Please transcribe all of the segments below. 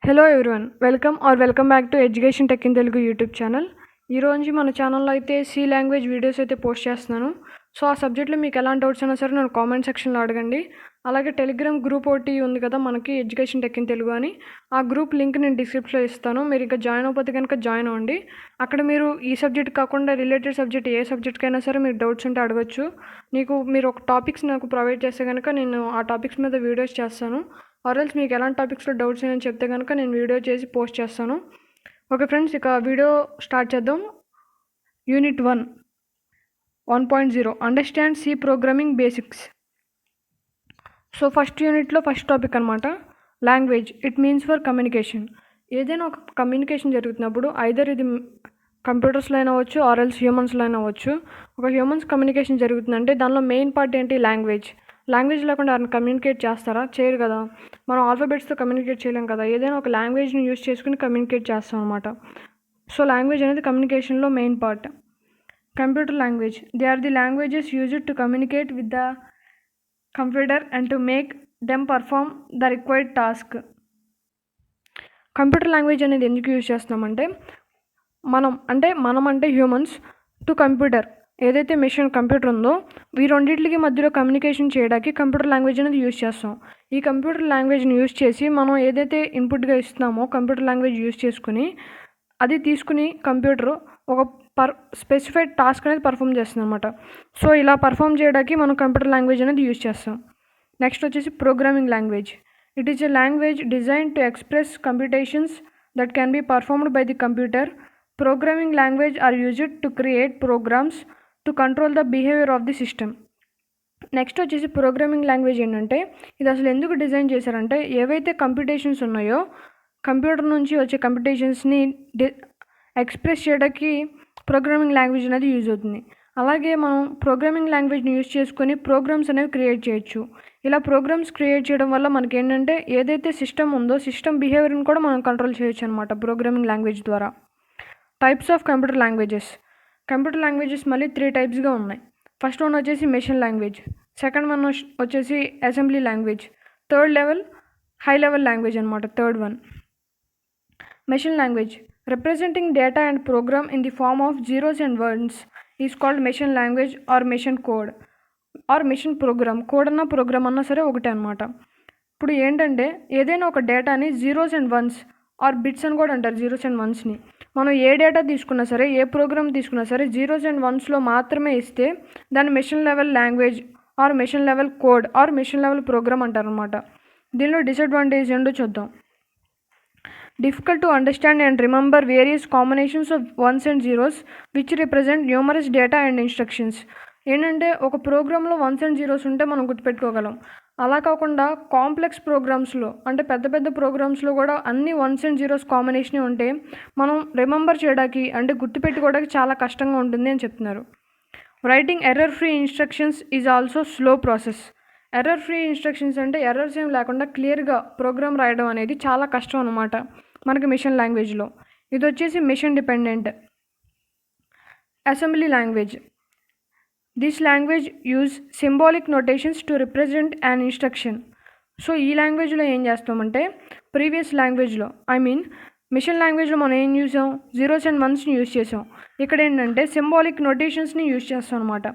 Hello everyone, welcome back to education tech in Telugu YouTube channel. ఈరోజు మన ఛానల్లో అయితే సి లాంగ్వేజ్ వీడియోస్ అయితే పోస్ట్ చేస్తున్నాను. సో ఆ సబ్జెక్ట్లో మీకు ఎలాంటి డౌట్స్ అయినా సరే నన్ను కామెంట్ సెక్షన్లో అడగండి. అలాగే టెలిగ్రామ్ గ్రూప్ ఒకటి ఉంది కదా మనకి, ఎడ్యుకేషన్ టెక్ ఇన్ తెలుగు అని. ఆ గ్రూప్ లింక్ నేను డిస్క్రిప్షన్లో ఇస్తాను. మీరు ఇంకా జాయిన్ అవ్వకపోతే కనుక జాయిన్ అవ్వండి. అక్కడ మీరు ఈ సబ్జెక్ట్ కాకుండా రిలేటెడ్ సబ్జెక్ట్ ఏ సబ్జెక్ట్కైనా సరే మీరు డౌట్స్ ఉంటే అడగచ్చు. మీరు ఒక టాపిక్స్ నాకు ప్రొవైడ్ చేస్తే కనుక నేను ఆ టాపిక్స్ మీద వీడియోస్ చేస్తాను. ఆర్ఎల్స్ మీకు ఎలాంటి టాపిక్స్లో డౌట్స్ అని చెప్తే కనుక నేను వీడియో చేసి పోస్ట్ చేస్తాను. ఓకే ఫ్రెండ్స్, ఇక వీడియో స్టార్ట్ చేద్దాం. Unit 1.0 understand C programming basics. So first యూనిట్లో ఫస్ట్ టాపిక్ అనమాట, language. It means for communication. ఏదైనా ఒక కమ్యూనికేషన్ జరుగుతున్నప్పుడు ఐదర్ ఇది కంప్యూటర్స్లో అయినా అవ్వచ్చు, ఆర్ఎల్స్ హ్యూమన్స్లో అయినా అవ్వచ్చు. ఒక హ్యూమన్స్ కమ్యూనికేషన్ జరుగుతుందంటే దానిలో మెయిన్ పార్ట్ ఏంటి? లాంగ్వేజ్. లాంగ్వేజ్ లేకుండా ఎవరైనా కమ్యూనికేట్ చేస్తారా? చేయరు కదా. మనం ఆల్ఫాబెట్స్తో కమ్యూనికేట్ చేయలేం కదా. ఏదైనా ఒక లాంగ్వేజ్ని యూజ్ చేసుకుని కమ్యూనికేట్ చేస్తాం అనమాట. సో లాంగ్వేజ్ అనేది కమ్యూనికేషన్లో main part. Computer language. They are the languages used to communicate with the computer and to make them perform the required task. Computer language అనేది ఎందుకు యూజ్ చేస్తున్నామంటే మనం అంటే హ్యూమన్స్ టు కంప్యూటర్, ఏదైతే మెషిన్ కంప్యూటర్ ఉందో ఈ రెండింటికి మధ్యలో కమ్యూనికేషన్ చేయడానికి కంప్యూటర్ లాంగ్వేజ్ అనేది యూజ్ చేస్తాం. ఈ కంప్యూటర్ లాంగ్వేజ్ని యూజ్ చేసి మనం ఏదైతే ఇన్పుట్గా ఇస్తున్నామో కంప్యూటర్ లాంగ్వేజ్ యూజ్ చేసుకుని అది తీసుకుని కంప్యూటర్ ఒక స్పెసిఫైడ్ టాస్క్ అనేది పర్ఫామ్ చేస్తుంది అనమాట. సో ఇలా పర్ఫామ్ చేయడానికి మనం కంప్యూటర్ లాంగ్వేజ్ అనేది యూజ్ చేస్తాం. నెక్స్ట్ వచ్చేసి programming language. It is a language design to express computations that can be performed by the computer. Programming language are used to create programs to control the behaviour of the system. Next వచ్చేసి programming language ఏంటంటే ఇది అసలు ఎందుకు design చేశారంటే ఏవైతే computations ఉన్నాయో computer నుంచి వచ్చే కంప్యూటేషన్స్ని ఎక్స్ప్రెస్ చేయడానికి ప్రోగ్రామింగ్ లాంగ్వేజ్ అనేది యూజ్ అవుతుంది. అలాగే మనం ప్రోగ్రామింగ్ లాంగ్వేజ్ని యూజ్ చేసుకొని ప్రోగ్రామ్స్ అనేవి క్రియేట్ చేయొచ్చు. ఇలా ప్రోగ్రామ్స్ క్రియేట్ చేయడం వల్ల మనకి ఏంటంటే ఏదైతే సిస్టమ్ ఉందో సిస్టమ్ బిహేవియర్ని కూడా మనం కంట్రోల్ చేయొచ్చు అనమాట ప్రోగ్రామింగ్ లాంగ్వేజ్ ద్వారా. Types of computer languages. Computer languages మళ్ళీ 3 టైప్స్గా ఉన్నాయి. ఫస్ట్ వన్ వచ్చేసి మెషిన్ లాంగ్వేజ్, సెకండ్ వన్ వచ్చేసి assembly language, third level high level language అనమాట. Third one machine language. Representing data and program in the form of zeros and ones is called machine language or machine code or machine program. Code అన్నా program అన్నా సరే ఒకటే అనమాట. ఇప్పుడు ఏంటంటే ఏదైనా ఒక డేటాని zeros and ones are bits అని కూడా అంటారు. జీరోస్ అండ్ వన్స్ని మనం ఏ డేటా తీసుకున్నా సరే, ఏ ప్రోగ్రామ్ తీసుకున్నా సరే జీరోస్ అండ్ వన్స్లో మాత్రమే ఇస్తే దాన్ని machine level language or machine level code or machine level program అంటారు అనమాట. దీనిలో డిసడ్వాంటేజ్ ఏంటో చూద్దాం. Difficult to understand and remember various combinations of ones and zeros which represent numerous data and instructions. ఏంటంటే ఒక ప్రోగ్రాంలో వన్స్ అండ్ జీరోస్ ఉంటే మనం గుర్తుపెట్టుకోగలం. అలా కాకుండా కాంప్లెక్స్ ప్రోగ్రామ్స్లో అంటే పెద్ద పెద్ద ప్రోగ్రామ్స్లో కూడా అన్ని వన్స్ అండ్ జీరోస్ కాంబినేషనే ఉంటే మనం రిమెంబర్ చేయడానికి అంటే గుర్తుపెట్టుకోవడానికి చాలా కష్టంగా ఉంటుంది అని చెప్తున్నారు. Writing error free instructions is also slow process. Error free instructions అంటే ఎర్రర్స్ ఏం లేకుండా క్లియర్గా ప్రోగ్రామ్ రాయడం అనేది చాలా కష్టం అనమాట మనకి మెషిన్ లాంగ్వేజ్లో. ఇది వచ్చేసి machine dependent. Assembly language. This language use symbolic notations to represent an instruction. So ఈ లాంగ్వేజ్లో ఏం చేస్తామంటే ప్రీవియస్ లాంగ్వేజ్లో మెషిన్ లాంగ్వేజ్లో మనం ఏం చూసాం? జీరోస్ అండ్ వన్స్ని యూజ్ చేసాం. ఇక్కడ ఏంటంటే సింబాలిక్ నోటేషన్స్ని యూజ్ చేస్తాం అనమాట.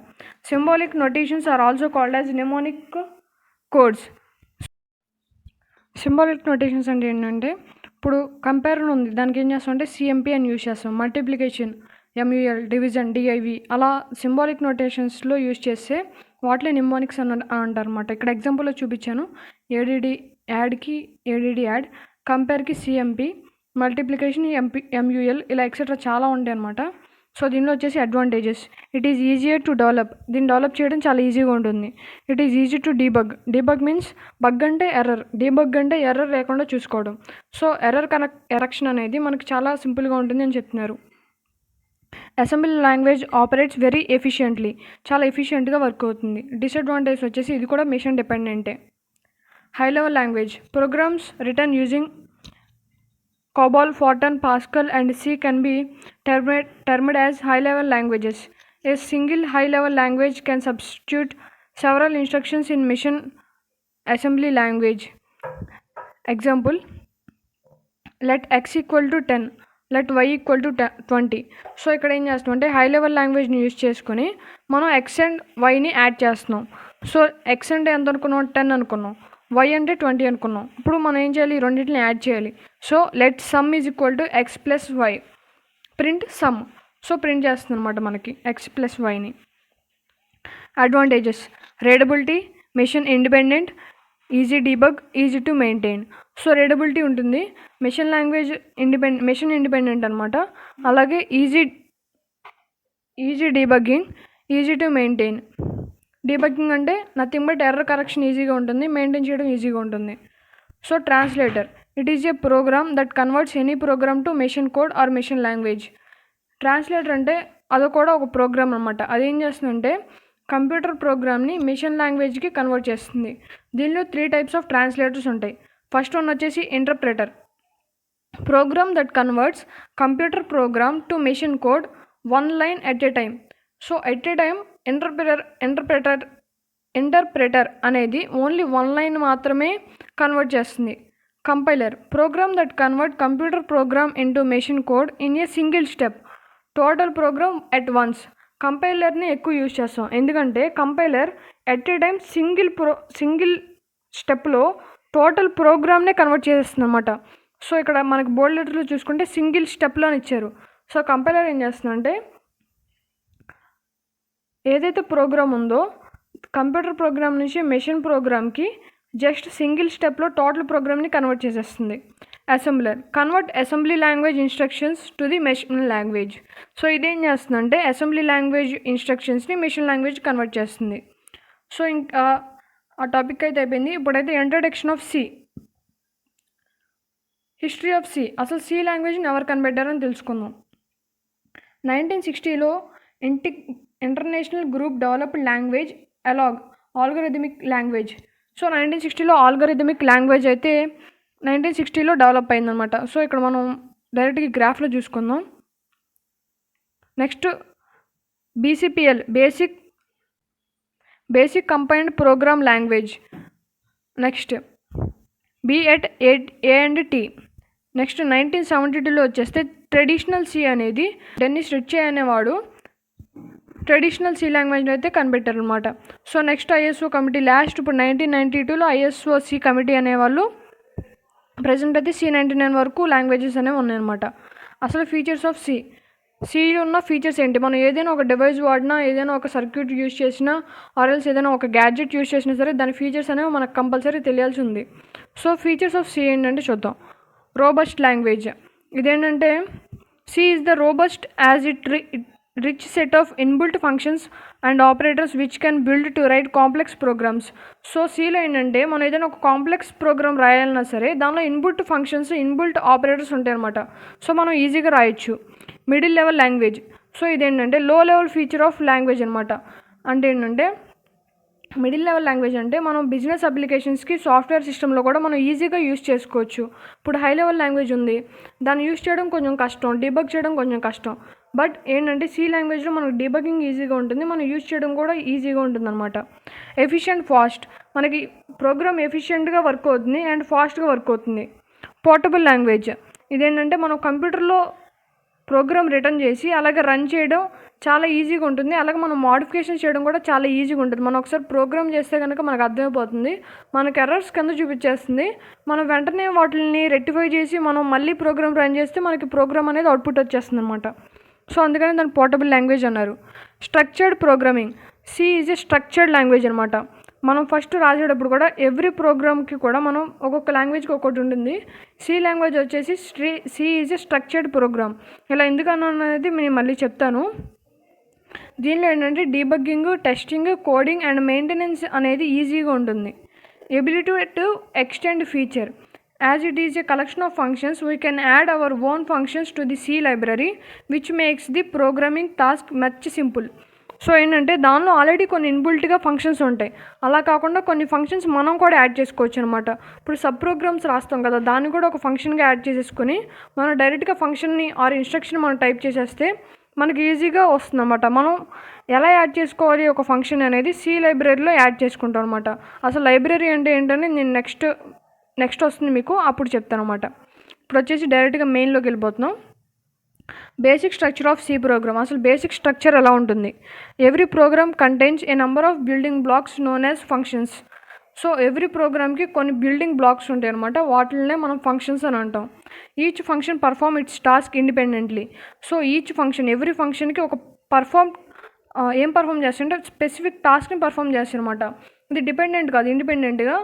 Symbolic notations are also called as mnemonic codes. Symbolic notations అంటే ఏంటంటే ఇప్పుడు కంపేర్ ఉంది, దానికి ఏం చేస్తాం అంటే సిఎంపి అని యూజ్ చేస్తాం. మల్టిప్లికేషన్ ఎంయుఎల్, డివిజన్ డిఐవి అలా సింబాలిక్ నోటేషన్స్లో యూజ్ చేస్తే వాటిలో నిమోనిక్స్ అని అంటారు అనమాట. ఇక్కడ ఎగ్జాంపుల్లో చూపించాను. ఏడిడి యాడ్కి ఏడిడి యాడ్, కంపేర్కి సిఎంపి, మల్టిప్లికేషన్ ఎంయుఎల్ ఇలా ఎక్సెట్రా చాలా ఉంటాయి అనమాట. సో దీనిలో వచ్చేసి advantages. It is easier to develop. దీన్ని డెవలప్ చేయడం చాలా ఈజీగా ఉంటుంది. It is easy to debug. Debug means bug అంటే ఎర్రర్, డీబగ్ అంటే ఎర్రర్ లేకుండా చూసుకోవడం. సో ఎర్రర్ ఎరక్షన్ అనేది మనకి చాలా సింపుల్గా ఉంటుంది అని చెప్తున్నారు. Assembly language operates very efficiently. చాలా ఎఫిషియెంట్గా వర్క్ అవుతుంది. డిసడ్వాంటేజ్ వచ్చేసి ఇది కూడా మెషిన్ డిపెండెంటే. High level language. Programs written using COBOL, Fortran, Pascal and C can be termed as high-level languages. A single high-level language can substitute several instructions in machine assembly language. Example, let x equal to 10, let y equal to 20. So ఇక్కడ ఏం చేస్తాం అంటే high level లాంగ్వేజ్ని use చేసుకొని మనం x and వైని add చేస్తున్నాం. So x అంటే ఎంత అనుకున్నాం, 10 అనుకున్నాం, y అంటే 20 అనుకున్నాం. ఇప్పుడు మనం ఏం చేయాలి, రెండింటిని యాడ్ చేయాలి. So let sum is equal to x plus y, print sum. So print చేస్తుంది అనమాట మనకి x ప్లస్ వైని. Advantages: readability, machine independent, easy debug, easy to maintain. So readability ఉంటుంది, మెషిన్ లాంగ్వేజ్ మెషిన్ ఇండిపెండెంట్ అనమాట. అలాగే easy debugging, easy to maintain. Debugging అంటే nothing but error correction ఈజీగా ఉంటుంది, మెయింటైన్ చేయడం ఈజీగా ఉంటుంది. So translator, it is a program that converts any program to machine code or machine language. Translator అంటే అది కూడా ఒక ప్రోగ్రామ్ అనమాట. అదేం చేస్తుందంటే కంప్యూటర్ ప్రోగ్రామ్ని మెషిన్ లాంగ్వేజ్కి కన్వర్ట్ చేస్తుంది. దీనిలో 3 టైప్స్ ఆఫ్ ట్రాన్స్లేటర్స్ ఉంటాయి. ఫస్ట్ వన్ వచ్చేసి interpreter, program that converts computer program to machine code 1 line at a time. So at a time interpreter అనేది ఓన్లీ 1 లైన్ మాత్రమే కన్వర్ట్ చేస్తుంది. Compiler, program that convert computer program into machine code in a single step, total program at once. కంపైలర్ని ఎక్కువ use చేస్తాం, ఎందుకంటే compiler at a time single స్టెప్లో total ప్రోగ్రామ్నే convert చేసేస్తుంది అనమాట. సో ఇక్కడ మనకి బోల్డ్ లెటర్లో చూసుకుంటే సింగిల్ స్టెప్లో అని ఇచ్చారు. సో కంపైలర్ ఏం చేస్తుందంటే ఏదైతే ప్రోగ్రామ్ ఉందో కంప్యూటర్ ప్రోగ్రామ్ నుంచి మెషిన్ ప్రోగ్రామ్కి జస్ట్ సింగిల్ స్టెప్లో టోటల్ ప్రోగ్రామ్ని కన్వర్ట్ చేసేస్తుంది. Assembler, convert assembly language instructions to the machine language. So ఇదేం చేస్తుందంటే అసెంబ్లీ లాంగ్వేజ్ ఇన్స్ట్రక్షన్స్ని మెషిన్ లాంగ్వేజ్ కన్వర్ట్ చేస్తుంది. సో ఇంకా ఆ టాపిక్ అయితే అయిపోయింది. ఇప్పుడైతే introduction of C, history of C, అసలు సి లాంగ్వేజ్ని ఎవరు కనిపెట్టారని తెలుసుకుందాం. 1960లో international group developed language algorithmic language. So 1960లో ఆల్గరిథమిక్ లాంగ్వేజ్ అయితే 1960లో డెవలప్ అయిందనమాట. సో ఇక్కడ మనం డైరెక్ట్గా గ్రాఫ్లో చూసుకుందాం. Next BCPL, basic compiled program language. Next B@A&T. Next 1972లో వచ్చేస్తే ట్రెడిషనల్ సి అనేది డెన్నిస్ రిచ్చే అనేవాడు ట్రెడిషనల్ సి లాంగ్వేజ్ని అయితే కనిపెట్టారు అనమాట. So next ISO committee, last ఇప్పుడు 1992లో ISO-C కమిటీ అనేవాళ్ళు ప్రజెంట్ అయితే C99 వరకు లాంగ్వేజెస్ అనేవి ఉన్నాయన్నమాట. అసలు ఫీచర్స్ ఆఫ్ సిలో ఉన్న ఫీచర్స్ ఏంటి, మనం ఏదైనా ఒక డివైస్ వాడినా, ఏదైనా ఒక సర్క్యూట్ యూజ్ చేసినా, ఆర్ఎల్స్ ఏదైనా ఒక గ్యాడ్జెట్ యూజ్ చేసినా సరే దాని ఫీచర్స్ అనేవి మనకు కంపల్సరీ తెలియాల్సి ఉంది. సో ఫీచర్స్ ఆఫ్ సి ఏంటంటే చూద్దాం. రోబస్ట్ లాంగ్వేజ్, ఇదేంటంటే C is the robust as it rich set of inbuilt functions and operators which can build to write complex programs. So సిలో ఏంటంటే మనం ఏదైనా ఒక కాంప్లెక్స్ ప్రోగ్రామ్ రాయాలన్నా సరే దానిలో ఇన్బిల్ట్ ఫంక్షన్స్, ఇన్బిల్ట్ ఆపరేటర్స్ ఉంటాయి అనమాట. సో మనం ఈజీగా రాయొచ్చు. మిడిల్ లెవెల్ లాంగ్వేజ్, సో ఇదేంటంటే లో లెవెల్ ఫీచర్ ఆఫ్ లాంగ్వేజ్ అనమాట. అంటే ఏంటంటే మిడిల్ లెవెల్ లాంగ్వేజ్ అంటే మనం బిజినెస్ అప్లికేషన్స్కి సాఫ్ట్వేర్ సిస్టంలో కూడా మనం ఈజీగా యూజ్ చేసుకోవచ్చు. ఇప్పుడు హై లెవెల్ లాంగ్వేజ్ ఉంది, దాన్ని యూజ్ చేయడం కొంచెం కష్టం, డీబగ్ చేయడం కొంచెం కష్టం. బట్ ఏంటంటే సి లాంగ్వేజ్లో మనకు డీబగింగ్ ఈజీగా ఉంటుంది, మనం యూజ్ చేయడం కూడా ఈజీగా ఉంటుంది అనమాట. ఎఫిషియంట్, ఫాస్ట్, మనకి ప్రోగ్రామ్ ఎఫిషియెంట్గా వర్క్ అవుతుంది అండ్ ఫాస్ట్గా వర్క్ అవుతుంది. పోర్టబుల్ లాంగ్వేజ్, ఇదేంటంటే మనం కంప్యూటర్లో ప్రోగ్రామ్ రిటర్న్ చేసి అలాగే రన్ చేయడం చాలా ఈజీగా ఉంటుంది, అలాగే మనం మోడిఫికేషన్ చేయడం కూడా చాలా ఈజీగా ఉంటుంది. మనం ఒకసారి ప్రోగ్రామ్ చేస్తే కనుక మనకు అర్థమైపోతుంది, మనకు ఎర్రర్స్ కింద చూపించేస్తుంది, మనం వెంటనే వాటిని రెక్టిఫై చేసి మనం మళ్ళీ ప్రోగ్రామ్ రన్ చేస్తే మనకి ప్రోగ్రామ్ అనేది అవుట్పుట్ వచ్చేస్తుంది అనమాట. సో అందుకని దాన్ని పోర్టబుల్ లాంగ్వేజ్ అన్నారు. Structured programming, C is a structured language అనమాట. మనం ఫస్ట్ రాసేటప్పుడు కూడా ఎవ్రీ ప్రోగ్రామ్కి కూడా మనం ఒక్కొక్క లాంగ్వేజ్కి ఒక్కొక్కటి ఉంటుంది. సి లాంగ్వేజ్ వచ్చేసి C is a structured program. ఇలా ఎందుకన్నా అనేది నేను మళ్ళీ చెప్తాను. దీనిలో ఏంటంటే debugging, testing, coding and maintenance అనేది ఈజీగా ఉంటుంది. Ability to extend feature, as it is a collection of functions we can add our own functions to the C library which makes the programming task much simple. So ఏంటంటే దానిలో already కొన్ని ఇన్బుల్ట్గా functions ఉంటాయి, అలా కాకుండా కొన్ని functions మనం కూడా add చేసుకోవచ్చు అనమాట. ఇప్పుడు సబ్ ప్రోగ్రామ్స్ రాస్తాం కదా, దాన్ని కూడా ఒక ఫంక్షన్గా యాడ్ చేసేసుకొని మనం డైరెక్ట్గా ఫంక్షన్ని ఆర్ ఇన్స్ట్రక్షన్ మనం టైప్ చేసేస్తే మనకి ఈజీగా వస్తుంది అనమాట. మనం ఎలా యాడ్ చేసుకోవాలి ఒక ఫంక్షన్ అనేది సి లైబ్రరీలో యాడ్ చేసుకుంటాం అనమాట. అసలు లైబ్రరీ అంటే ఏంటని నేను నెక్స్ట్ వస్తుంది మీకు, అప్పుడు చెప్తాను అనమాట. ఇప్పుడు వచ్చేసి డైరెక్ట్గా మెయిన్లోకి వెళ్ళిపోతున్నాం. Basic structure of C program. అసలు బేసిక్ స్ట్రక్చర్ ఎలా ఉంటుంది? Every program contains a number of building blocks known as functions. So every ప్రోగ్రామ్కి కొన్ని బిల్డింగ్ బ్లాక్స్ ఉంటాయి అనమాట, వాటిల్నే మనం ఫంక్షన్స్ అని అంటాం. Each function perform it's task independently. So each function, every ఫంక్షన్కి ఒక ఏం పర్ఫామ్ చేస్తుంది అంటే స్పెసిఫిక్ టాస్క్ని పర్ఫామ్ చేస్తుంది అనమాట. ఇది డిపెండెంట్ కాదు, ఇండిపెండెంట్గా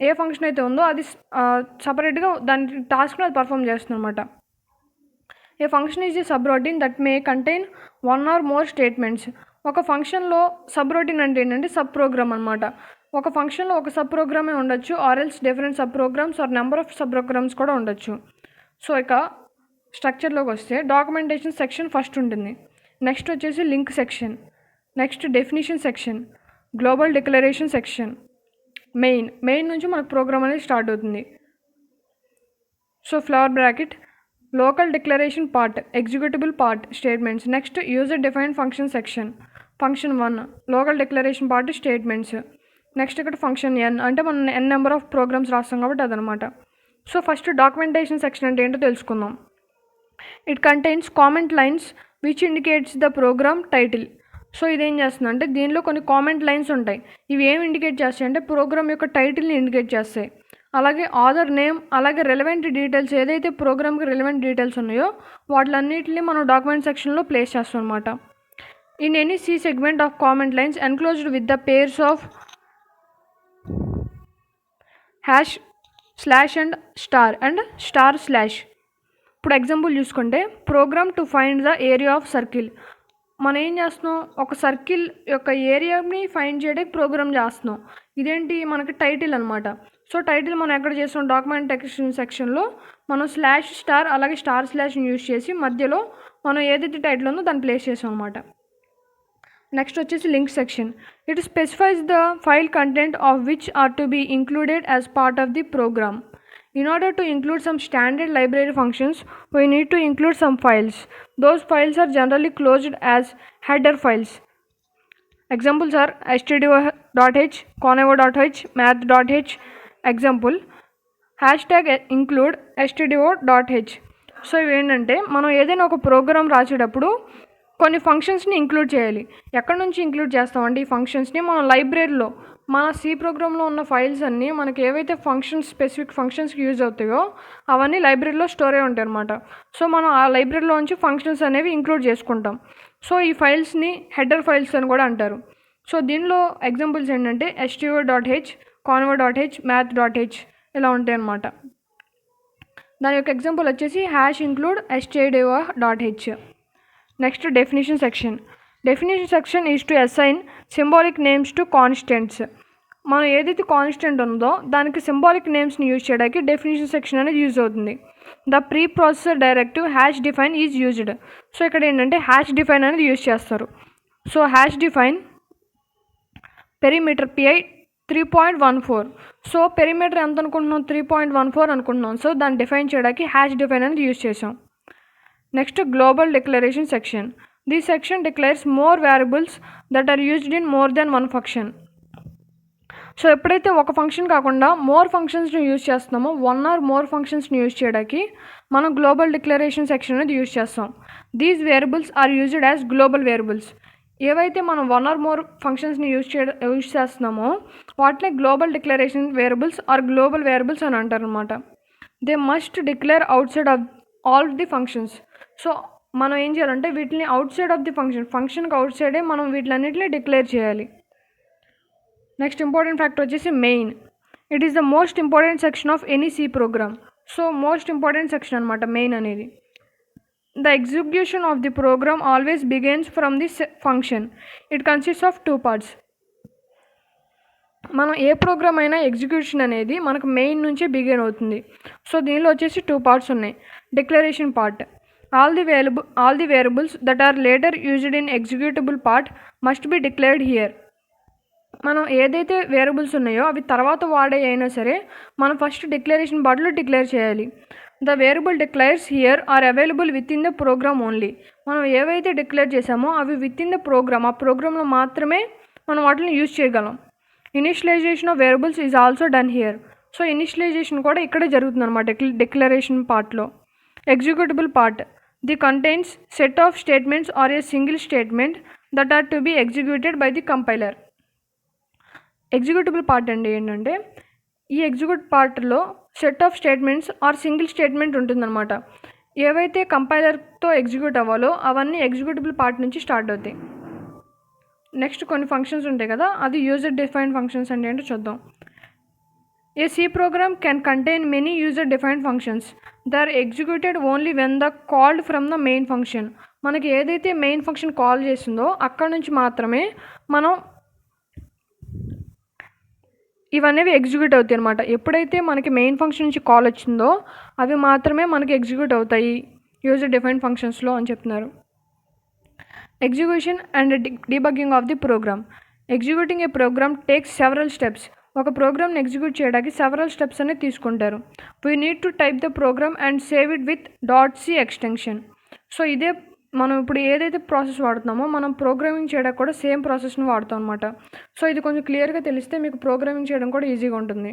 ఏ ఫంక్షన్ అయితే ఉందో అది సపరేట్గా దాని టాస్క్ని అది పర్ఫామ్ చేస్తుంది అనమాట. A function is a subroutine that may contain one or more statements. ఒక ఫంక్షన్లో సబ్ రొటీన్ అంటే ఏంటంటే సబ్ ప్రోగ్రామ్ అనమాట. ఒక ఫంక్షన్లో ఒక సబ్ ప్రోగ్రామే ఉండొచ్చు, or else different sub programs or number of sub programs కూడా ఉండొచ్చు. సో ఇక స్ట్రక్చర్లోకి వస్తే డాక్యుమెంటేషన్ సెక్షన్ ఫస్ట్ ఉంటుంది. నెక్స్ట్ వచ్చేసి link section, next definition section, global declaration section, main నుంచి మనకు ప్రోగ్రామ్ అనేది స్టార్ట్ అవుతుంది. So flower bracket, local declaration part, executable part, statements. Next user defined function section, function 1, local declaration part, statements. Next ఇక్కడ function n అంటే మనం n number of programmes రాస్తాం కాబట్టి అదనమాట. సో ఫస్ట్ డాక్యుమెంటేషన్ సెక్షన్ అంటే ఏంటో తెలుసుకుందాం. It contains comment lines which indicates the program title. So ఇదేం చేస్తుంది అంటే దీనిలో కొన్ని కామెంట్ లైన్స్ ఉంటాయి. ఇవి ఏం ఇండికేట్ చేస్తాయి అంటే ప్రోగ్రామ్ యొక్క టైటిల్ని ఇండికేట్ చేస్తాయి. అలాగే ఆథర్ నేమ్, అలాగే రెలవెంట్ డీటెయిల్స్, ఏదైతే ప్రోగ్రామ్కి రెలవెంట్ డీటెయిల్స్ ఉన్నాయో వాటిలన్నింటినీ మనం డాక్యుమెంట్ సెక్షన్లో ప్లేస్ చేస్తాం అనమాట. In any C segment of comment lines enclosed with the pairs of hash slash and star slash. ఇప్పుడు ఎగ్జాంపుల్ చూసుకుంటే program to find the area of circle. మనం ఏం చేస్తున్నాం, ఒక సర్కిల్ యొక్క ఏరియాని ఫైండ్ చేయడానికి ప్రోగ్రామ్ చేస్తున్నాం. ఇదేంటి మనకి టైటిల్ అనమాట. సో టైటిల్ మనం ఎక్కడ చేస్తాం, డాక్యుమెంటేషన్ సెక్షన్లో మనం స్లాష్ స్టార్ అలాగే స్టార్ స్లాష్ని యూజ్ చేసి మధ్యలో మనం ఏదైతే టైటిల్ ఉందో దాన్ని ప్లేస్ చేసాం అనమాట. నెక్స్ట్ వచ్చేసి link section. It specifies the file content of which are to be included as part of the program. In order to include some standard library functions, we need to include some files. Those files are generally closed as header files. Examples are stdio.h, conevo.h, math.h. Example, hashtag include stdio.h. So ఇవి ఏంటంటే మనం ఏదైనా ఒక programme రాసేటప్పుడు కొన్ని ఫంక్షన్స్ని include చేయాలి. ఎక్కడి నుంచి ఇంక్లూడ్ చేస్తామంటే ఈ ఫంక్షన్స్ని మనం లైబ్రరీలో మన సి ప్రోగ్రాంలో ఉన్న ఫైల్స్ అన్నీ మనకి ఏవైతే స్పెసిఫిక్ ఫంక్షన్స్కి యూజ్ అవుతాయో అవన్నీ లైబ్రరీలో స్టోర్ అయి ఉంటాయి అనమాట. సో మనం ఆ లైబ్రరీలో నుంచి ఫంక్షన్స్ అనేవి ఇంక్లూడ్ చేసుకుంటాం. సో ఈ ఫైల్స్ని హెడర్ ఫైల్స్ అని కూడా అంటారు. సో దీనిలో ఎగ్జాంపుల్స్ ఏంటంటే stdio.h, conevo.h, math.h ఇలా ఉంటాయి అన్నమాట. దాని యొక్క ఎగ్జాంపుల్ వచ్చేసి #include stdio.h. Next definition section. Definition section is to assign symbolic names to constants. మనం ఏదైతే కాన్స్టెంట్ ఉందో దానికి సింబాలిక్ నేమ్స్ని యూజ్ చేయడానికి డెఫినేషన్ సెక్షన్ అనేది యూజ్ అవుతుంది. The pre processor directive #define is used. So ఇక్కడ ఏంటంటే #define అనేది యూజ్ చేస్తారు. So #define perimeter PI 3.14. So perimeter ఎంత అనుకుంటున్నాం, 3.14 అనుకుంటున్నాం. సో దాన్ని డిఫైన్ చేయడానికి #define అనేది యూజ్ చేసాం. Next global declaration section. This section declares more variables that are used in more than one function. So ఎప్పుడైతే ఒక ఫంక్షన్ కాకుండా మోర్ ఫంక్షన్స్ని యూజ్ చేస్తున్నామో, 1 or more ఫంక్షన్స్ని యూజ్ చేయడానికి మనం గ్లోబల్ డిక్లరేషన్ సెక్షన్ అనేది యూజ్ చేస్తాం. These variables are used as global variables. ఏవైతే మనం 1 or more ఫంక్షన్స్ని యూజ్ చేస్తున్నామో వాటిని global declaration variables or global variables అని అంటారు అనమాట. They must declare outside of all the functions. So మనం ఏం చేయాలంటే వీటిని అవుట్ సైడ్ ఆఫ్ ది ఫంక్షన్కి అవుట్ సైడే మనం వీటిలన్నింటినీ డిక్లేర్ చేయాలి. నెక్స్ట్ ఇంపార్టెంట్ ఫ్యాక్టర్ వచ్చేసి main. It is the most important section of any C program. So most important section అనమాట మెయిన్ అనేది. The execution of the program always begins from the function. It consist of 2 parts. మనం ఏ programme అయినా execution అనేది మనకు main నుంచే begin అవుతుంది. So దీనిలో వచ్చేసి 2 parts ఉన్నాయి. Declaration part. All the variables that are later used in executable part must be declared here. మనం ఏదైతే వేరియబుల్స్ ఉన్నాయో అవి తర్వాత వాడే అయినా సరే మనం ఫస్ట్ డిక్లరేషన్ పార్ట్లో డిక్లేర్ చేయాలి. The variable declares here are available within the program only. మనం ఏవైతే డిక్లేర్ చేసామో అవి విత్ ఇన్ ద ప్రోగ్రామ్, ఆ ప్రోగ్రాంలో మాత్రమే మనం వాటిని యూజ్ చేయగలం. Initialisation of variables is also done here. So initialisation కూడా ఇక్కడే జరుగుతుంది అనమాట డిక్లరేషన్ పార్ట్లో. Executable part the contains set of statements or a single statement that are to be executed by the compiler. Executable part అంటే ఏంటంటే ఈ execute పార్ట్లో set of statements or single statement ఉంటుందన్నమాట. ఏవైతే కంపైలర్తో ఎగ్జిక్యూట్ అవ్వాలో అవన్నీ ఎగ్జిక్యూటబుల్ పార్ట్ నుంచి స్టార్ట్ అవుతాయి. నెక్స్ట్ కొన్ని ఫంక్షన్స్ ఉంటాయి కదా, అది యూజర్ డిఫైన్డ్ ఫంక్షన్స్ అంటే ఏంటో చూద్దాం. A C program can contain many user defined functions there executed only when the called from the main function. మనకి ఏదైతే మెయిన్ ఫంక్షన్ కాల్ చేసిందో అక్కడ నుంచి మాత్రమే మనం ఇవన్నీ ఎగ్జిక్యూట్ అవుతాయి అనమాట. ఎప్పుడైతే మనకి మెయిన్ ఫంక్షన్ నుంచి కాల్ వచ్చిందో అవి మాత్రమే మనకి ఎగ్జిక్యూట్ అవుతాయి యూజర్ డిఫైన్డ్ ఫంక్షన్స్లో అని చెప్తున్నారు. Execution and debugging of the program. Executing a program takes several steps. ఒక ప్రోగ్రామ్ని ఎగ్జిక్యూట్ చేయడానికి సెవరల్ స్టెప్స్ అనేది తీసుకుంటారు. We need to type the program and save it with .c extension. So ఇదే మనం ఇప్పుడు ఏదైతే ప్రాసెస్ వాడుతున్నామో మనం ప్రోగ్రామింగ్ చేయడానికి కూడా సేమ్ ప్రాసెస్ని వాడుతాం అనమాట. సో ఇది కొంచెం క్లియర్గా తెలిస్తే మీకు ప్రోగ్రామింగ్ చేయడం కూడా ఈజీగా ఉంటుంది.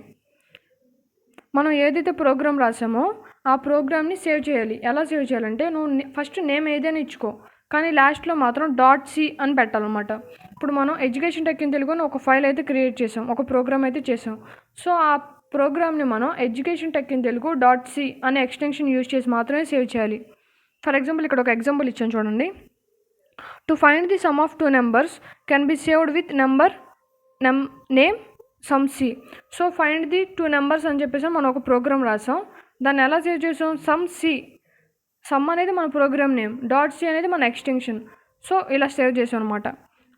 మనం ఏదైతే ప్రోగ్రామ్ రాసామో ఆ ప్రోగ్రామ్ని సేవ్ చేయాలి. ఎలా సేవ్ చేయాలంటే నువ్వు ఫస్ట్ నేమ్ ఏదైనా ఇచ్చుకో, కానీ లాస్ట్లో మాత్రం .c అని పెట్టాలన్నమాట. ఇప్పుడు మనం ఎడ్యుకేషన్ టెక్ ఇన్ తెలుగు అని ఒక ఫైల్ అయితే క్రియేట్ చేసాం, ఒక ప్రోగ్రామ్ అయితే చేసాం. సో ఆ ప్రోగ్రామ్ని మనం education tech in Telugu .c అనే ఎక్స్టెన్షన్ యూజ్ చేసి మాత్రమే సేవ్ చేయాలి. ఫర్ ఎగ్జాంపుల్ ఇక్కడ ఒక ఎగ్జాంపుల్ ఇచ్చాను చూడండి. To find the sum of 2 numbers can be saved with name sum C. So find the 2 numbers అని చెప్పేసి మనం ఒక ప్రోగ్రామ్ రాసాం. దాన్ని ఎలా సేవ్ చేసాం? సమ్ అనేది మన ప్రోగ్రామ్ నేమ్, .c అనేది మన ఎక్స్టెన్షన్. సో ఇలా సేవ్ చేసాం అనమాట.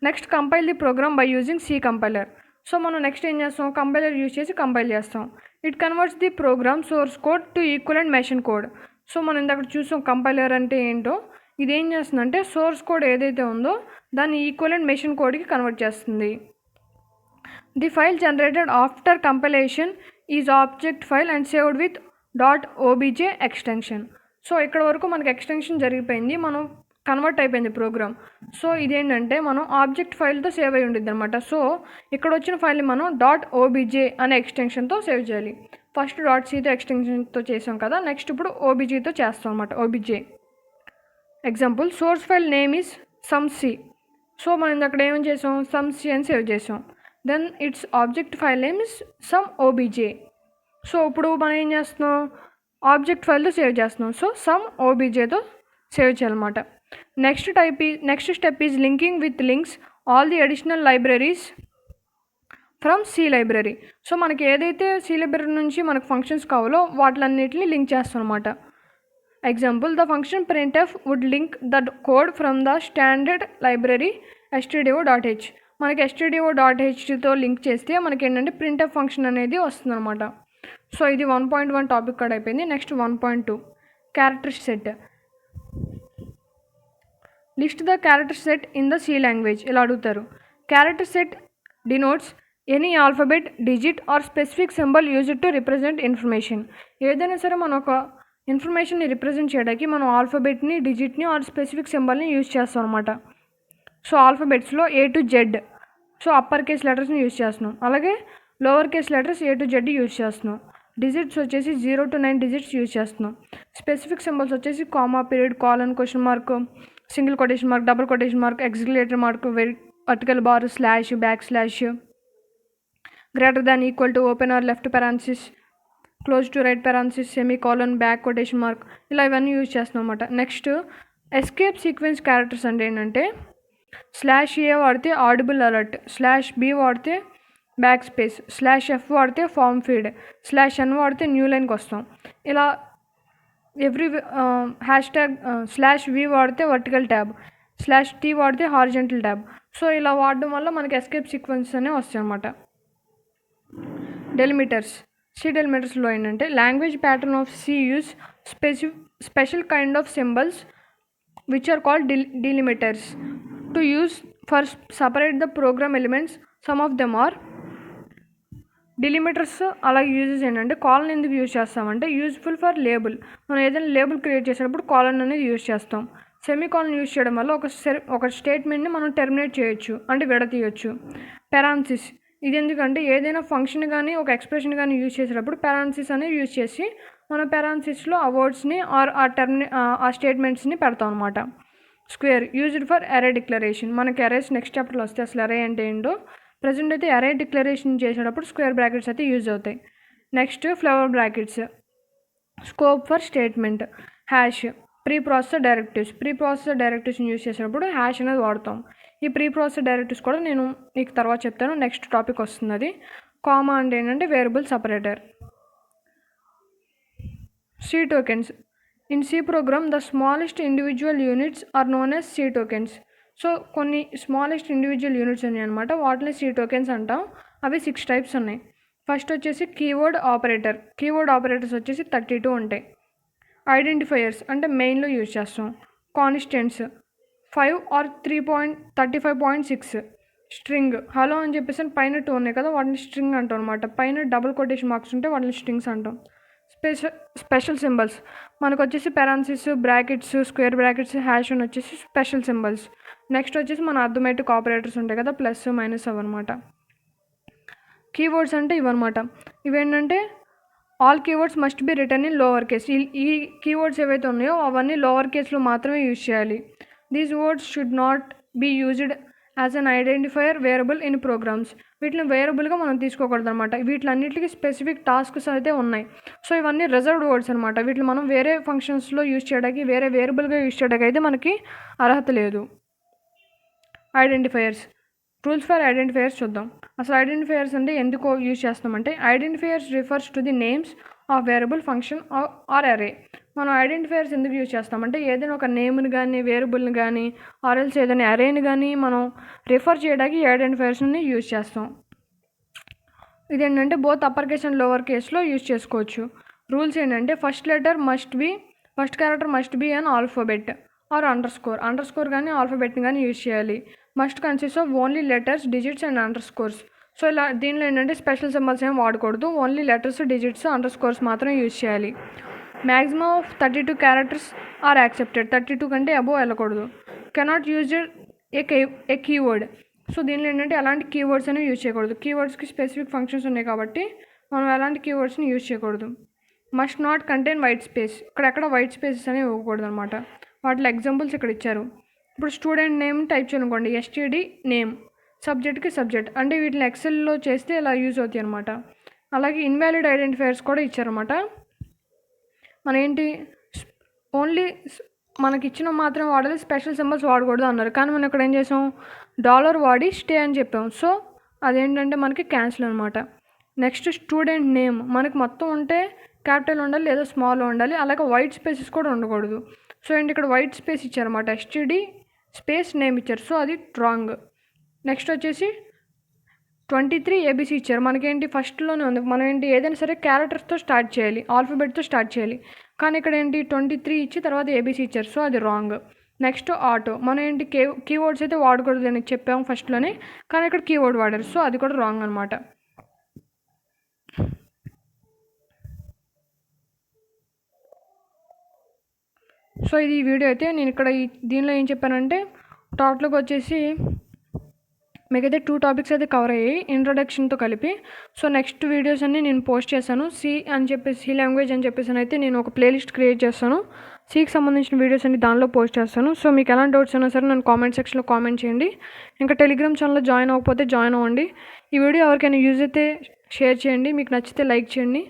Next compile the program by using C compiler. So మనం నెక్స్ట్ ఏం చేస్తాం? కంపైలర్ యూజ్ చేసి కంపైల్ చేస్తాం. It converts the program source code to equivalent machine code. So మనం ఇందాక చూసాం కంపైలర్ అంటే ఏంటో. ఇది ఏం చేస్తుందంటే సోర్స్ కోడ్ ఏదైతే ఉందో దాన్ని ఈక్వలెంట్ మెషిన్ కోడ్కి కన్వర్ట్ చేస్తుంది. The file generated after compilation is object file and saved with .obj extension. So ఇక్కడ వరకు మనకి ఎక్స్టెన్షన్ జరిగిపోయింది, మనం కన్వర్ట్ అయిపోయింది ప్రోగ్రామ్. సో ఇదేంటంటే మనం ఆబ్జెక్ట్ ఫైల్తో సేవ్ అయి ఉండిద్ది అనమాట. సో ఇక్కడ వచ్చిన ఫైల్ని మనం .obj అనే ఎక్స్టెన్షన్తో సేవ్ చేయాలి. ఫస్ట్ .cతో ఎక్స్టెన్షన్తో చేసాం కదా, నెక్స్ట్ ఇప్పుడు objతో చేస్తాం అనమాట. obj example source file name is some C. So మనం అక్కడ ఏం చేసాం? సమ్ సి అని సేవ్ చేసాం. Then it's object file name is some obj. So ఇప్పుడు మనం ఏం చేస్తున్నాం? ఆబ్జెక్ట్ ఫైల్తో సేవ్ చేస్తున్నాం. సో సమ్ objతో సేవ్ చేయాలన్నమాట. Next step is linking with links all the additional libraries from C library. So మనకి ఏదైతే సి లైబ్రరీ నుంచి మనకు ఫంక్షన్స్ కావాలో వాటిలన్నిటిని లింక్ చేస్తాం అనమాట. Example the function printf would link the code from the standard library stdio.h. మనకి stdio.hతో link చేస్తే మనకి ఏంటంటే printf ఫంక్షన్ అనేది వస్తుంది అనమాట. సో ఇది 1.1 టాపిక్ కూడా అయిపోయింది. Next 1.2 character set. List the character set in the C language. ఇలా అడుగుతారు. Character set denotes any alphabet, digit or specific symbol used to represent information. ఏదైనా సరే మనం ఒక ఇన్ఫర్మేషన్ని రిప్రజెంట్ చేయడానికి మనం ఆల్ఫాబెట్ని, డిజిట్ని ఆర్ స్పెసిఫిక్ సింబల్ని యూజ్ చేస్తాం అనమాట. సో ఆల్ఫాబెట్స్లో A to Z, so upper case లెటర్స్ని యూజ్ చేస్తున్నాం. అలాగే lower case letters A to Z use చేస్తున్నాం. డిజిట్స్ వచ్చేసి 0 to 9 డిజిట్స్ యూజ్ చేస్తున్నాం. స్పెసిఫిక్ సింబల్స్ వచ్చేసి comma, period, colon, question mark, single quotation mark, double quotation mark, executive mark, vertical bar, slash, backslash, greater than, equal to, open or left parenthesis, close to right parenthesis, semicolon, back quotation mark, ఇలా ఇవన్నీ use చేస్తున్నాం అన్నమాట. Next escape sequence characters అంటే ఏంటంటే /A వాడితే audible alert, /B వాడితే back space, /F వాడితే form feed, /N వాడితే న్యూ లైన్కి వస్తాం. ఇలా ఎవ్రీ #V వాడితే వర్టికల్ ట్యాబ్, /T వాడితే హారిజంటల్ ట్యాబ్. సో ఇలా వాడడం వల్ల మనకి ఎస్కేప్ సీక్వెన్స్ అనేవి వస్తాయి అన్నమాట. డెలిమిటర్స్. సి డెలిమిటర్స్లో ఏంటంటే language pattern of C use special kind of symbols which are called delimiters to use for separate the program elements. Some of them are delimiters. అలాగే యూజెస్ ఏంటంటే కాలన్ ఎందుకు యూజ్ చేస్తామంటే useful for label. మనం ఏదైనా label create చేసేటప్పుడు colon అనేది use చేస్తాం. Semicolon use చేయడం వల్ల ఒక స్టేట్మెంట్ని మనం టెర్మినేట్ చేయొచ్చు, అంటే విడతీయచ్చు. పెరాన్సిస్. ఇది ఎందుకంటే ఏదైనా ఫంక్షన్ కానీ ఒక ఎక్స్ప్రెషన్ కానీ యూజ్ చేసేటప్పుడు పారాన్సిస్ అనేది యూజ్ చేసి మన పారాన్సిస్లో ఆ వర్డ్స్ని ఆర్ ఆ స్టేట్మెంట్స్ని పెడతాం అనమాట. స్క్వేర్ యూజ్డ్ ఫర్ అరే డిక్లరేషన్. మనకి అరేస్ నెక్స్ట్ చాప్టర్లో వస్తే అసలు అరే అంటే ఏంటో. ప్రజెంట్ అయితే అరే డిక్లరేషన్ చేసేటప్పుడు స్క్వేర్ బ్రాకెట్స్ అయితే యూజ్ అవుతాయి. Next flower brackets. Scope for statement. Hash preprocessor డైరెక్టివ్స్ని యూజ్ చేసేటప్పుడు హ్యాష్ అనేది వాడతాం. ఈ ప్రీ ప్రాసెసర్ డైరెక్టివ్స్ కూడా నేను మీకు తర్వాత చెప్తాను. నెక్స్ట్ టాపిక్ వస్తుంది అది. కామా అంటే ఏంటంటే variable separator. C tokens. In C program, the smallest individual units are known as C tokens. So కొన్ని స్మాలెస్ట్ ఇండివిజువల్ యూనిట్స్ ఉన్నాయి అనమాట, వాటిని C tokens అంటాం. అవి 6 టైప్స్ ఉన్నాయి. ఫస్ట్ వచ్చేసి కీవర్డ్ ఆపరేటర్స్ వచ్చేసి 32 ఉంటాయి. ఐడెంటిఫైయర్స్ అంటే మెయిన్లో యూజ్ చేస్తాం. Constants 5 or 35.6. స్ట్రింగ్ హలో అని చెప్పేసి పైన 2 ఉన్నాయి కదా, వాటిని స్ట్రింగ్ అంటాం అనమాట. పైన డబుల్ కొటేషన్ మార్క్స్ ఉంటే వాటిని స్ట్రింగ్స్ అంటాం. స్పెషల్ సింబల్స్ మనకు వచ్చేసి పారాన్సిస్, బ్రాకెట్స్, స్క్వేర్ బ్రాకెట్స్, హ్యాష్ అని వచ్చేసి స్పెషల్ సింబల్స్. నెక్స్ట్ వచ్చేసి మన అర్థమెటిక్ ఆపరేటర్స్ ఉంటాయి కదా, ప్లస్ మైనస్ అవన్నమాట. కీవర్డ్స్ అంటే ఇవన్నమాట. ఇవేంటంటే all keywords must be written in lower case. ఈ కీవర్డ్స్ ఏవైతే ఉన్నాయో అవన్నీ లోవర్ కేస్లో మాత్రమే యూజ్ చేయాలి. These words should not be used as an identifier variable in programs. వీటిని వేరియబుల్గా మనం తీసుకోకూడదు అనమాట. వీటిలన్నిటికీ స్పెసిఫిక్ టాస్క్స్ అయితే ఉన్నాయి. సో ఇవన్నీ రిజర్వ్డ్ వర్డ్స్ అనమాట. వీటిని మనం వేరే ఫంక్షన్స్లో యూజ్ చేయడానికి, వేరే వేరియబుల్గా యూజ్ చేయడానికి అయితే మనకి అర్హత లేదు. ఐడెంటిఫైయర్స్. రూల్స్ ఫర్ ఐడెంటిఫైయర్స్ చూద్దాం. అసలు ఐడెంటిఫైయర్స్ అంటే ఎందుకు యూజ్ చేస్తామంటే identifiers refers to the names of variable function are అరే. మనం ఐడెంటిఫైయర్స్ ఎందుకు యూజ్ చేస్తామంటే ఏదైనా ఒక నేమ్ని కానీ, వేరియబుల్ని కానీ, ఆర్ఎల్స్ ఏదైనా అరేని కానీ మనం రిఫర్ చేయడానికి ఐడెంటిఫైయర్స్ని యూజ్ చేస్తాం. ఇదేంటంటే both upper case and lower కేస్లో యూజ్ చేసుకోవచ్చు. రూల్స్ ఏంటంటే first character must be an alphabet or underscore కానీ ఆల్ఫాబెట్ని కానీ యూజ్ చేయాలి. Must consist of only letters, digits and underscores. So ఇలా దీనిలో ఏంటంటే స్పెషల్ సింబల్స్ ఏం వాడకూడదు. Only letters, digits, underscores మాత్రం యూజ్ చేయాలి. Maximum of 32 characters are accepted. 32 కంటే అబోవ్ వెళ్ళకూడదు. Cannot use a keyword. So దీనిలో ఏంటంటే అలాంటి కీవర్డ్స్ అనేవి యూజ్ చేయకూడదు. కీవర్డ్స్కి స్పెసిఫిక్ ఫంక్షన్స్ ఉన్నాయి కాబట్టి మనం అలాంటి కీవర్డ్స్ని యూజ్ చేయకూడదు. Must not contain white space. ఇక్కడెక్కడ వైట్ స్పేసెస్ అనేవి ఇవ్వకూడదు అనమాట. వాటిలో ఎగ్జాంపుల్స్ ఇక్కడ ఇచ్చారు. ఇప్పుడు స్టూడెంట్ నేమ్ టైప్ చేయాలనుకోండి, STD నేమ్, సబ్జెక్ట్కి సబ్జెక్ట్, అంటే వీటిని ఎక్సెల్లో చేస్తే ఇలా యూజ్ అవుతాయి అనమాట. అలాగే ఇన్వాలిడ్ ఐడెంటిఫైయర్స్ కూడా ఇచ్చారన్నమాట. మన ఏంటి ఓన్లీ మనకి ఇచ్చిన మాత్రం వాడాలి, స్పెషల్ సింబల్స్ వాడకూడదు అన్నారు. కానీ మనం ఇక్కడ ఏం చేసాం, డాలర్ వాడి స్టే అని చెప్పాం. సో అదేంటంటే మనకి క్యాన్సిల్ అనమాట. నెక్స్ట్ స్టూడెంట్ నేమ్ మనకి మొత్తం ఉంటే క్యాపిటల్ ఉండాలి లేదా స్మాల్ ఉండాలి. అలాగే వైట్ స్పేసెస్ కూడా ఉండకూడదు. సో ఏంటి ఇక్కడ వైట్ స్పేస్ ఇచ్చారన్నమాట, STD స్పేస్ నేమ్ ఇచ్చారు. సో అది రాంగ్. నెక్స్ట్ వచ్చేసి 23 ABC ఇచ్చారు. మనకేంటి ఫస్ట్లోనే ఉంది. మనం ఏంటి ఏదైనా సరే క్యారెక్టర్స్తో స్టార్ట్ చేయాలి, ఆల్ఫాబెట్తో స్టార్ట్ చేయాలి. కానీ ఇక్కడ ఏంటి 23 ఇచ్చి తర్వాత ABC ఇచ్చారు. సో అది రాంగ్. నెక్స్ట్ ఆటో, మనం ఏంటి కీవర్డ్స్ అయితే వాడకూడదు అని చెప్పాము ఫస్ట్లోనే, కానీ ఇక్కడ కీవర్డ్ వాడారు. సో అది కూడా రాంగ్ అనమాట. సో ఇది ఈ వీడియో అయితే నేను ఇక్కడ దీనిలో ఏం చెప్పానంటే టాపిక్లోకి వచ్చేసి మీకైతే 2 టాపిక్స్ అయితే కవర్ అయ్యాయి ఇంట్రొడక్షన్తో కలిపి. సో నెక్స్ట్ వీడియోస్ అన్నీ నేను పోస్ట్ చేశాను. సి లాంగ్వేజ్ అని చెప్పేసి అయితే నేను ఒక ప్లేలిస్ట్ క్రియేట్ చేస్తాను. సికి సంబంధించిన వీడియోస్ అన్ని దానిలో పోస్ట్ చేస్తాను. సో మీకు ఎలాంటి డౌట్స్ అయినా సరే నన్ను కామెంట్ సెక్షన్లో కామెంట్ చేయండి. ఇంకా టెలిగ్రామ్ ఛానల్లో జాయిన్ అవ్వకపోతే జాయిన్ అవ్వండి. ఈ వీడియో ఎవరికైనా యూజ్ అయితే షేర్ చేయండి, మీకు నచ్చితే లైక్ చేయండి,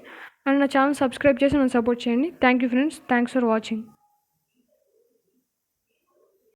అండ్ నా ఛానల్ సబ్స్క్రైబ్ చేసి నన్ను సపోర్ట్ చేయండి. Thank you friends, thanks for watching.